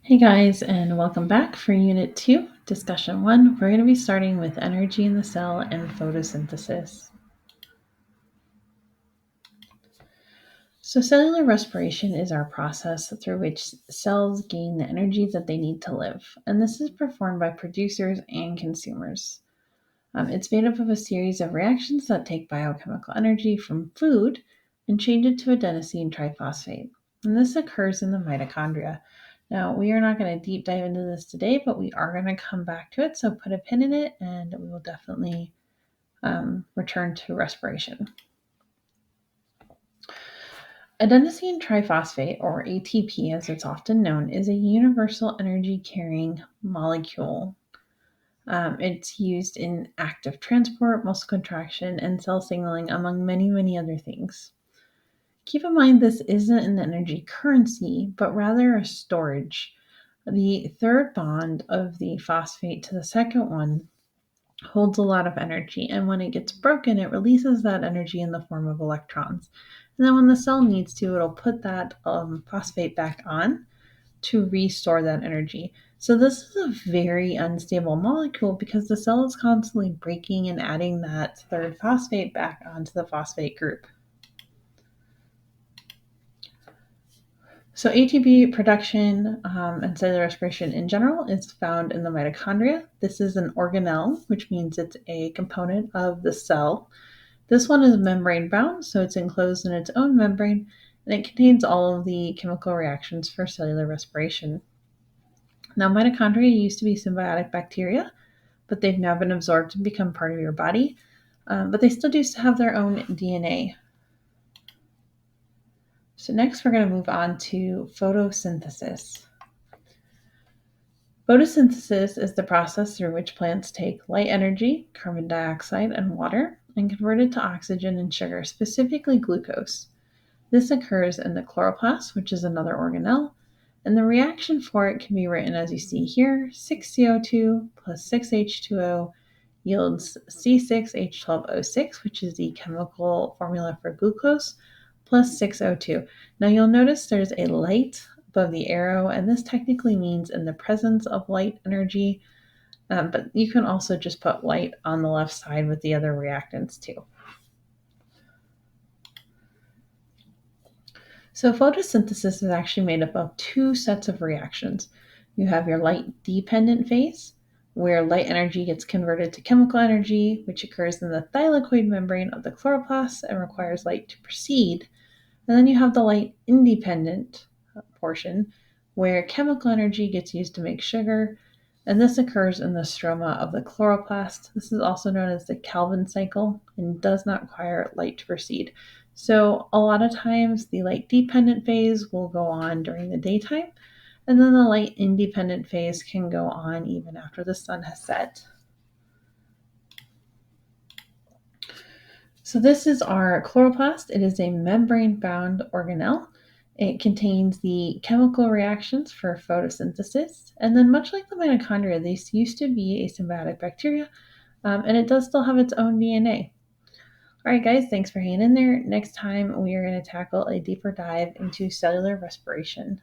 Hey guys, and welcome back for Unit 2, Discussion 1. We're going to be starting with energy in the cell and photosynthesis. So cellular respiration is our process through which cells gain the energy that they need to live, and this is performed by producers and consumers. It's made up of a series of reactions that take biochemical energy from food and change it to adenosine triphosphate. And this occurs in the mitochondria. Now, we are not going to deep dive into this today, but we are going to come back to it. So put a pin in it and we will definitely return to respiration. Adenosine triphosphate, or ATP as it's often known, is a universal energy carrying molecule. It's used in active transport, muscle contraction, and cell signaling, among many, many other things. Keep in mind this isn't an energy currency, but rather a storage. The third bond of the phosphate to the second one holds a lot of energy, and when it gets broken, it releases that energy in the form of electrons. And then when the cell needs to, it'll put that phosphate back on to restore that energy. So this is a very unstable molecule because the cell is constantly breaking and adding that third phosphate back onto the phosphate group. So ATP production and cellular respiration in general is found in the mitochondria. This is an organelle, which means it's a component of the cell. This one is membrane bound, so it's enclosed in its own membrane, and it contains all of the chemical reactions for cellular respiration. Now, mitochondria used to be symbiotic bacteria, but they've now been absorbed and become part of your body. But they still do have their own DNA. So next we're going to move on to photosynthesis. Photosynthesis is the process through which plants take light energy, carbon dioxide, and water, and convert it to oxygen and sugar, specifically glucose. This occurs in the chloroplast, which is another organelle, and the reaction for it can be written as you see here. 6CO2 plus 6H2O yields C6H12O6, which is the chemical formula for glucose, plus 6O2. Now you'll notice there's a light above the arrow, and this technically means in the presence of light energy, but you can also just put light on the left side with the other reactants too. So photosynthesis is actually made up of two sets of reactions. You have your light-dependent phase, where light energy gets converted to chemical energy, which occurs in the thylakoid membrane of the chloroplast and requires light to proceed. And then you have the light-independent portion, where chemical energy gets used to make sugar, and this occurs in the stroma of the chloroplast. This is also known as the Calvin cycle and does not require light to proceed. So a lot of times the light-dependent phase will go on during the daytime, and then the light-independent phase can go on even after the sun has set. So this is our chloroplast. It is a membrane-bound organelle. It contains the chemical reactions for photosynthesis. And then much like the mitochondria, this used to be a symbiotic bacteria, and it does still have its own DNA. All right, guys, thanks for hanging in there. Next time, we are going to tackle a deeper dive into cellular respiration.